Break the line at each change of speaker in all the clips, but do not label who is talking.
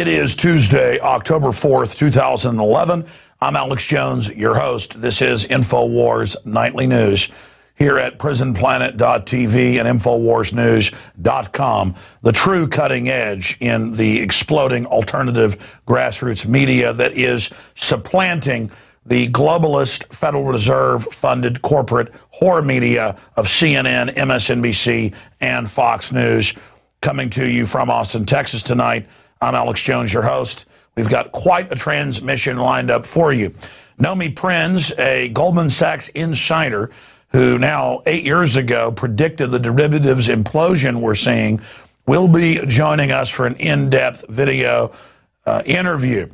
It is Tuesday, October 4th, 2011. I'm Alex Jones, your host. This is InfoWars Nightly News here at prisonplanet.tv and InfoWarsNews.com, the true cutting edge in the exploding alternative grassroots media that is supplanting the globalist Federal Reserve-funded corporate horror media of CNN, MSNBC, and Fox News. Coming to you from Austin, Texas tonight, I'm Alex Jones, your host. We've got quite a transmission lined up for you. Nomi Prinz, a Goldman Sachs insider who now 8 years ago predicted the derivatives implosion we're seeing, will be joining us for an in-depth video interview.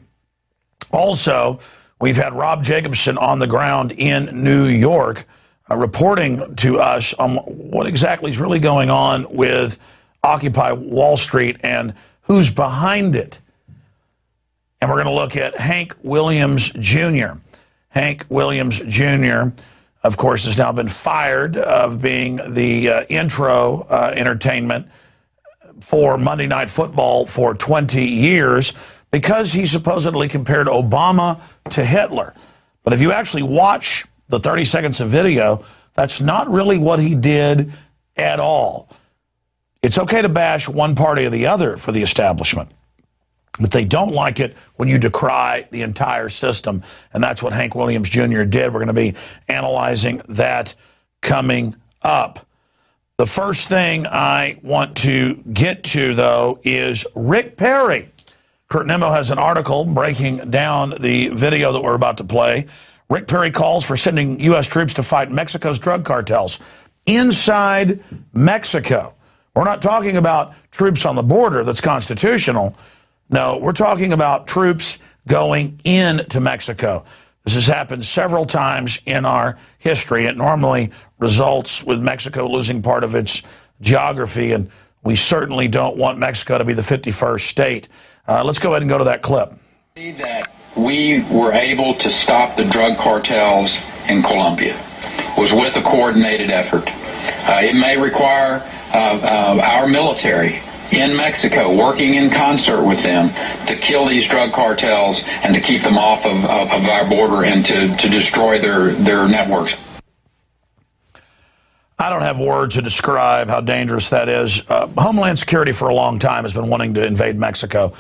Also, we've had Rob Jacobson on the ground in New York reporting to us on what exactly is really going on with Occupy Wall Street and who's behind it. And we're going to look at Hank Williams Jr. Hank Williams Jr., of course, has now been fired of being the intro entertainment for Monday Night Football for 20 years because he supposedly compared Obama to Hitler. But if you actually watch the 30 seconds of video, that's not really what he did at all. It's okay to bash one party or the other for the establishment, but they don't like it when you decry the entire system, and that's what Hank Williams Jr. did. We're going to be analyzing that coming up. The first thing I want to get to, though, is Rick Perry. Kurt Nimmo has an article breaking down the video that we're about to play. Rick Perry calls for sending U.S. troops to fight Mexico's drug cartels inside Mexico. We're not talking about troops on the border that's constitutional. No, we're talking about troops going into Mexico. This has happened several times in our history. It normally results with Mexico losing part of its geography, and we certainly don't want Mexico to be the 51st state. Let's go ahead and go to that clip.
That we were able to stop the drug cartels in Colombia was with a coordinated effort. It may require our military in Mexico working in concert with them to kill these drug cartels and to keep them off of our border and to destroy their networks.
I don't have words to describe how dangerous that is. Homeland Security for a long time has been wanting to invade Mexico.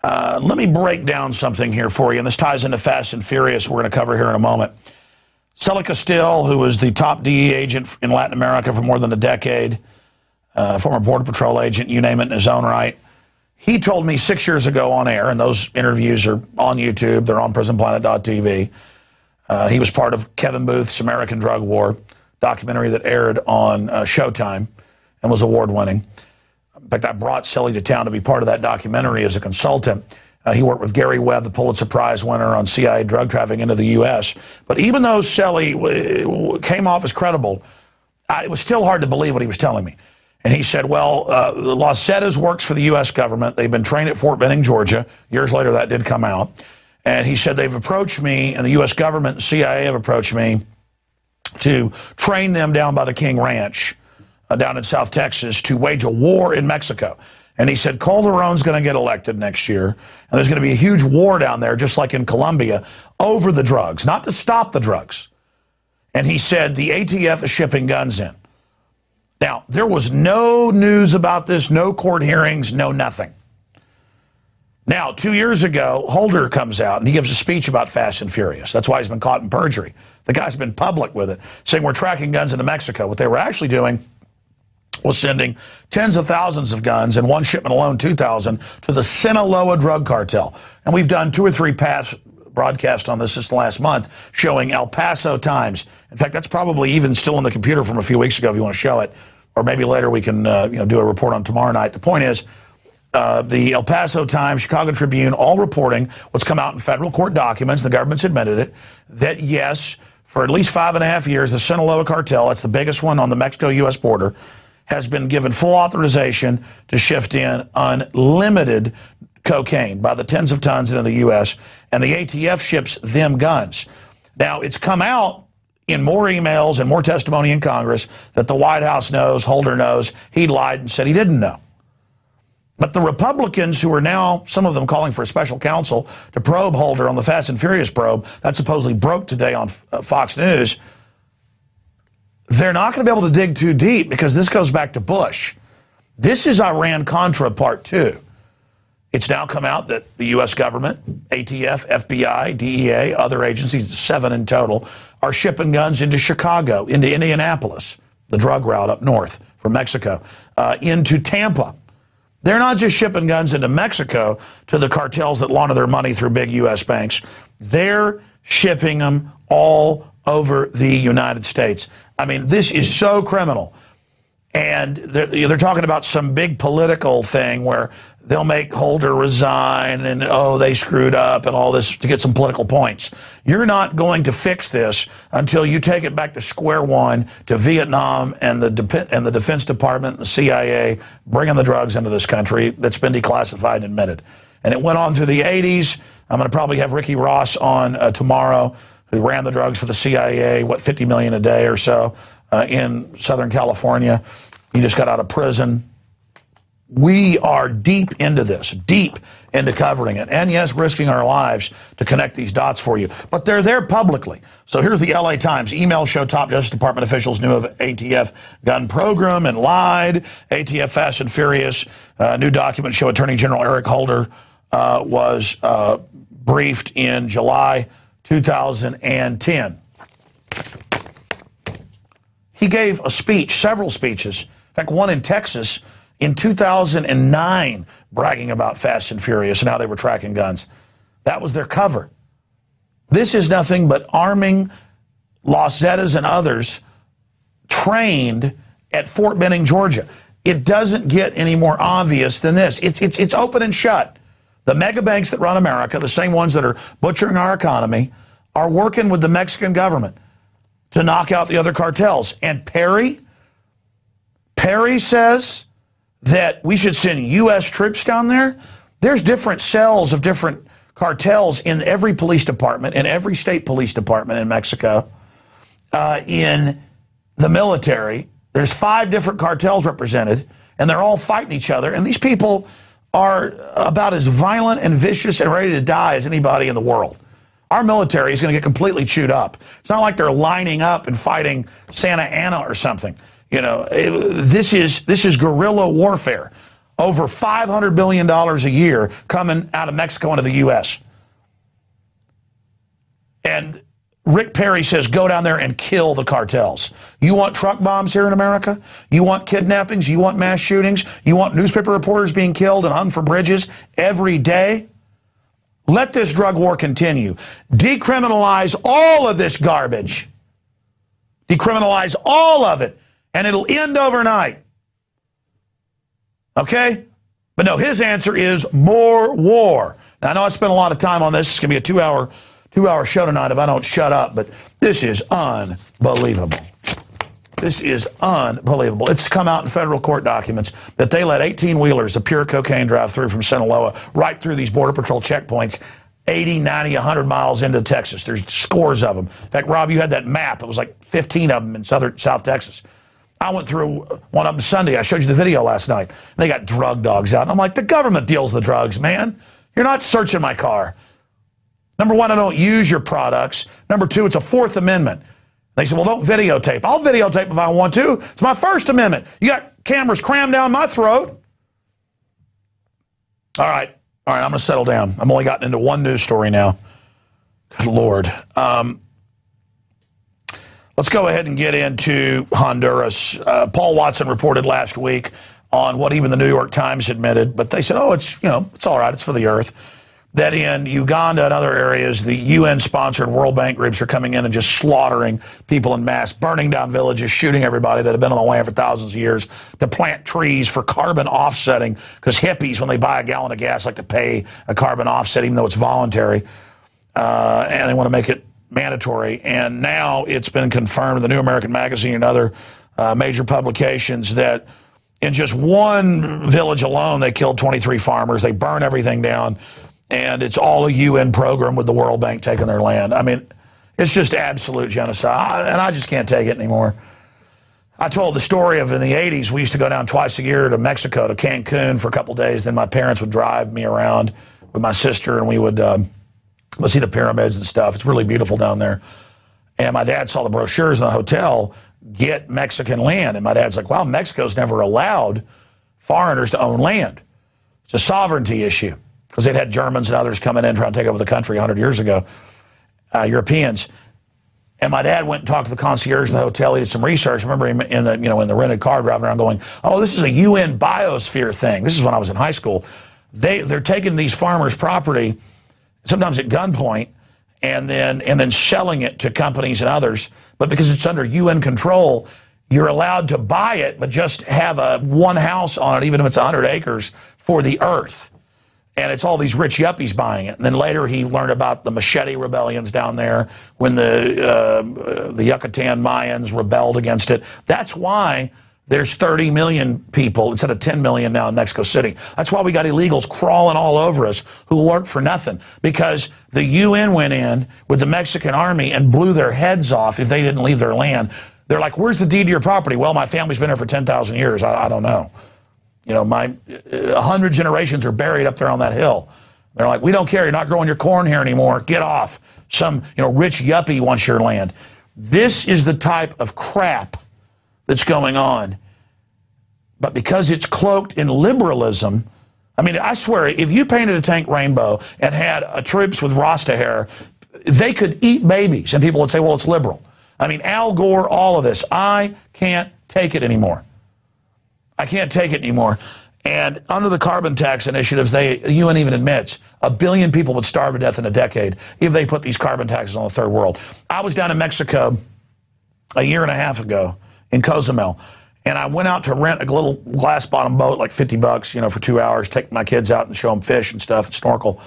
Let me break down something here for you, and this ties into Fast and Furious we're going to cover here in a moment. Celia Castillo, who was the top DEA agent in Latin America for more than a decade, former Border Patrol agent, you name it, in his own right. He told me 6 years ago on air, and those interviews are on YouTube. They're on prisonplanet.tv. He was part of Kevin Booth's American Drug War documentary that aired on Showtime and was award-winning. In fact, I brought Celly to town to be part of that documentary as a consultant. He worked with Gary Webb, the Pulitzer Prize winner, on CIA drug trafficking into the U.S. But even though Celly came off as credible, it was still hard to believe what he was telling me. And he said, well, the Los Zetas works for the U.S. government. They've been trained at Fort Benning, Georgia. Years later, that did come out. And he said they've approached me, and the U.S. government and CIA have approached me to train them down by the King Ranch down in South Texas to wage a war in Mexico. And he said Calderon's going to get elected next year, and there's going to be a huge war down there, just like in Colombia, over the drugs, not to stop the drugs. And he said the ATF is shipping guns in. Now, there was no news about this, no court hearings, no nothing. Now, 2 years ago, Holder comes out and he gives a speech about Fast and Furious. That's why he's been caught in perjury. The guy's been public with it, saying we're tracking guns into Mexico. What they were actually doing was sending tens of thousands of guns, and one shipment alone, 2,000, to the Sinaloa drug cartel. And we've done 2 or 3 past broadcasts on this just last month showing El Paso Times. In fact, that's probably even still on the computer from a few weeks ago if you want to show it. Or maybe later we can do a report on tomorrow night. The point is, the El Paso Times, Chicago Tribune, all reporting what's come out in federal court documents, the government's admitted it, that yes, for at least 5.5 years, the Sinaloa cartel, that's the biggest one on the Mexico-U.S. border, has been given full authorization to shift in unlimited cocaine by the tens of tons into the U.S., and the ATF ships them guns. Now, it's come out in more emails and more testimony in Congress that the White House knows, Holder knows, he lied and said he didn't know. But the Republicans, who are now, some of them calling for a special counsel to probe Holder on the Fast and Furious probe that supposedly broke today on Fox News, they're not going to be able to dig too deep because this goes back to Bush. This is Iran-Contra Part 2. It's now come out that the U.S. government, ATF, FBI, DEA, other agencies, 7 in total, are shipping guns into Chicago, into Indianapolis, the drug route up north from Mexico, into Tampa. They're not just shipping guns into Mexico to the cartels that launder their money through big U.S. banks. They're shipping them all over the United States. I mean, this is so criminal. And they're talking about some big political thing where they'll make Holder resign and, oh, they screwed up and all this to get some political points. You're not going to fix this until you take it back to square one, to Vietnam and the Defense Department and the CIA bringing the drugs into this country that's been declassified and admitted. And it went on through the 80s. I'm going to probably have Ricky Ross on tomorrow, who ran the drugs for the CIA, $50 million a day or so in Southern California. He just got out of prison. We are deep into this, deep into covering it. And yes, risking our lives to connect these dots for you. But they're there publicly. So here's the LA Times. Emails show top Justice Department officials knew of ATF gun program and lied. ATF Fast and Furious. New documents show Attorney General Eric Holder was briefed in July 2010. He gave a speech, several speeches, in fact, one in Texas in 2009, bragging about Fast and Furious and how they were tracking guns. That was their cover. This is nothing but arming Los Zetas and others trained at Fort Benning, Georgia. It doesn't get any more obvious than this. It's open and shut. The mega banks that run America, the same ones that are butchering our economy, are working with the Mexican government to knock out the other cartels. And Perry says that we should send U.S. troops down there. There's different cells of different cartels in every police department, in every state police department in Mexico, in the military. There's 5 different cartels represented, and they're all fighting each other. And these people are about as violent and vicious and ready to die as anybody in the world. Our military is going to get completely chewed up. It's not like they're lining up and fighting Santa Ana or something. You know, this is guerrilla warfare. Over $500 billion a year coming out of Mexico into the U.S. And Rick Perry says, go down there and kill the cartels. You want truck bombs here in America? You want kidnappings? You want mass shootings? You want newspaper reporters being killed and hung from bridges every day? Let this drug war continue. Decriminalize all of this garbage. Decriminalize all of it, and it'll end overnight. Okay? But no, his answer is more war. Now, I know I spent a lot of time on this. It's going to be a two-hour show tonight if I don't shut up, but this is unbelievable. This is unbelievable. It's come out in federal court documents that they let 18-wheelers of pure cocaine drive through from Sinaloa right through these Border Patrol checkpoints 80, 90, 100 miles into Texas. There's scores of them. In fact, Rob, you had that map. It was like 15 of them in South Texas. I went through one of them Sunday. I showed you the video last night. They got drug dogs out. And I'm like, the government deals the drugs, man. You're not searching my car. Number one, I don't use your products. Number two, it's a Fourth Amendment. They said, well, don't videotape. I'll videotape if I want to. It's my First Amendment. You got cameras crammed down my throat. All right, I'm going to settle down. I've only gotten into one news story now. Good Lord. Let's go ahead and get into Honduras. Paul Watson reported last week on what even the New York Times admitted, but they said, oh, it's all right. It's for the earth. That in Uganda and other areas, the UN-sponsored World Bank groups are coming in and just slaughtering people en masse, burning down villages, shooting everybody that have been on the land for thousands of years, to plant trees for carbon offsetting, because hippies, when they buy a gallon of gas, like to pay a carbon offset, even though it's voluntary, and they want to make it mandatory. And now it's been confirmed in the New American Magazine and other major publications that in just one village alone, they killed 23 farmers. They burn everything down. And it's all a UN program with the World Bank taking their land. I mean, it's just absolute genocide, and I just can't take it anymore. I told the story of in the 80s, we used to go down twice a year to Mexico, to Cancun for a couple days. Then my parents would drive me around with my sister, and we would let's see the pyramids and stuff. It's really beautiful down there. And my dad saw the brochures in the hotel, get Mexican land. And my dad's like, wow, Mexico's never allowed foreigners to own land. It's a sovereignty issue because they'd had Germans and others coming in trying to take over the country 100 years ago, Europeans. And my dad went and talked to the concierge in the hotel. He did some research. I remember him in the rented car driving around going, oh, this is a UN biosphere thing. This is when I was in high school. They're taking these farmers' property, sometimes at gunpoint, and then selling it to companies and others. But because it's under UN control, you're allowed to buy it, but just have one house on it, even if it's 100 acres, for the earth. And it's all these rich yuppies buying it. And then later he learned about the machete rebellions down there when the Yucatan Mayans rebelled against it. That's why there's 30 million people instead of 10 million now in Mexico City. That's why we got illegals crawling all over us who work for nothing. Because the UN went in with the Mexican army and blew their heads off if they didn't leave their land. They're like, where's the deed to your property? Well, my family's been here for 10,000 years. I don't know. You know, 100 generations are buried up there on that hill. They're like, we don't care. You're not growing your corn here anymore. Get off. Some, rich yuppie wants your land. This is the type of crap that's going on. But because it's cloaked in liberalism, I mean, I swear, if you painted a tank rainbow and had troops with Rasta hair, they could eat babies. And people would say, well, it's liberal. I mean, Al Gore, all of this. I can't take it anymore. I can't take it anymore. And under the carbon tax initiatives, UN even admits 1 billion people would starve to death in a decade if they put these carbon taxes on the third world. I was down in Mexico a year and a half ago in Cozumel, and I went out to rent a little glass bottom boat, like $50, for 2 hours, take my kids out and show them fish and stuff and snorkel.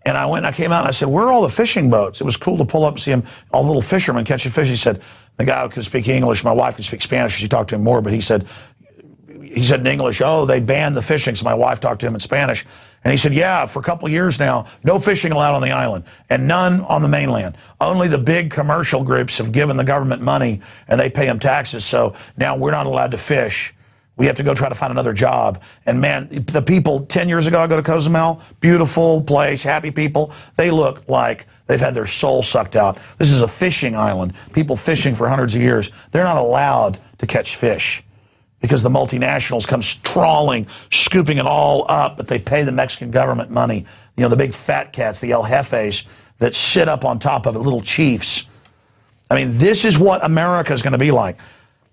And I came out and I said, where are all the fishing boats? It was cool to pull up and see them, all the little fishermen catching fish. He said, the guy who could speak English, my wife could speak Spanish, she talked to him more, but he said in English, oh, they banned the fishing. So my wife talked to him in Spanish. And he said, yeah, for a couple of years now, no fishing allowed on the island and none on the mainland. Only the big commercial groups have given the government money and they pay them taxes. So now we're not allowed to fish. We have to go try to find another job. And man, the people 10 years ago, I go to Cozumel, beautiful place, happy people. They look like they've had their soul sucked out. This is a fishing island. People fishing for hundreds of years. They're not allowed to catch fish, because the multinationals come trawling, scooping it all up, but they pay the Mexican government money. The big fat cats, the El Jefes, that sit up on top of it, little chiefs. I mean, this is what America is going to be like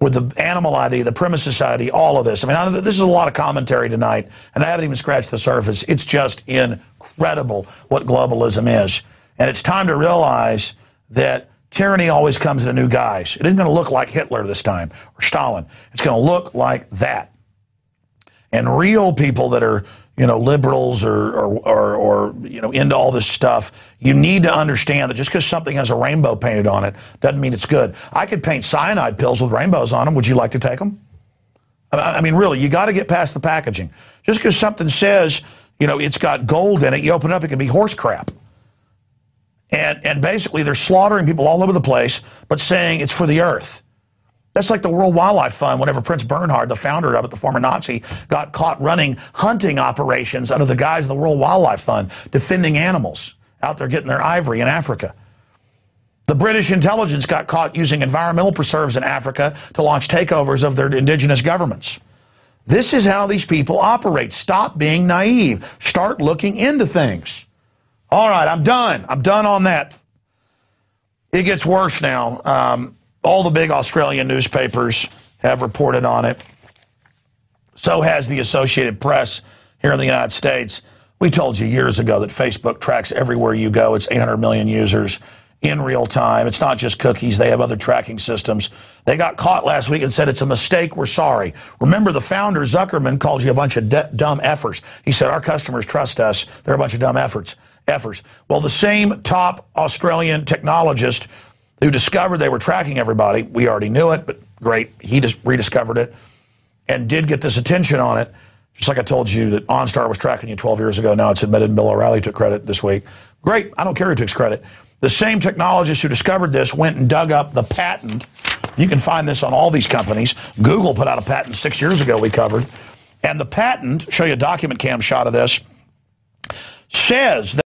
with the animal ID, the premises ID, all of this. I mean, this is a lot of commentary tonight, and I haven't even scratched the surface. It's just incredible what globalism is. And it's time to realize that tyranny always comes in a new guise. It isn't going to look like Hitler this time or Stalin. It's going to look like that. And real people that are, liberals or into all this stuff, you need to understand that just because something has a rainbow painted on it doesn't mean it's good. I could paint cyanide pills with rainbows on them. Would you like to take them? I mean, really, you got to get past the packaging. Just because something says, it's got gold in it, you open it up, it can be horse crap. And basically, they're slaughtering people all over the place, but saying it's for the earth. That's like the World Wildlife Fund, whenever Prince Bernhard, the founder of it, the former Nazi, got caught running hunting operations under the guise of the World Wildlife Fund, defending animals out there getting their ivory in Africa. The British intelligence got caught using environmental preserves in Africa to launch takeovers of their indigenous governments. This is how these people operate. Stop being naive. Start looking into things. All right, I'm done. I'm done on that. It gets worse now. All the big Australian newspapers have reported on it. So has the Associated Press here in the United States. We told you years ago that Facebook tracks everywhere you go. It's 800 million users in real time. It's not just cookies. They have other tracking systems. They got caught last week and said, it's a mistake. We're sorry. Remember, the founder, Zuckerman, called you a bunch of dumb effers. He said, our customers trust us. They're a bunch of dumb effers. Well, the same top Australian technologist who discovered they were tracking everybody, we already knew it, but great, he just rediscovered it and did get this attention on it. Just like I told you that OnStar was tracking you 12 years ago. Now it's admitted, and Bill O'Reilly took credit this week. Great, I don't care who takes credit. The same technologist who discovered this went and dug up the patent You can find this on all these companies. Google put out a patent 6 years ago we covered. And the patent, show you a document cam shot of this, says that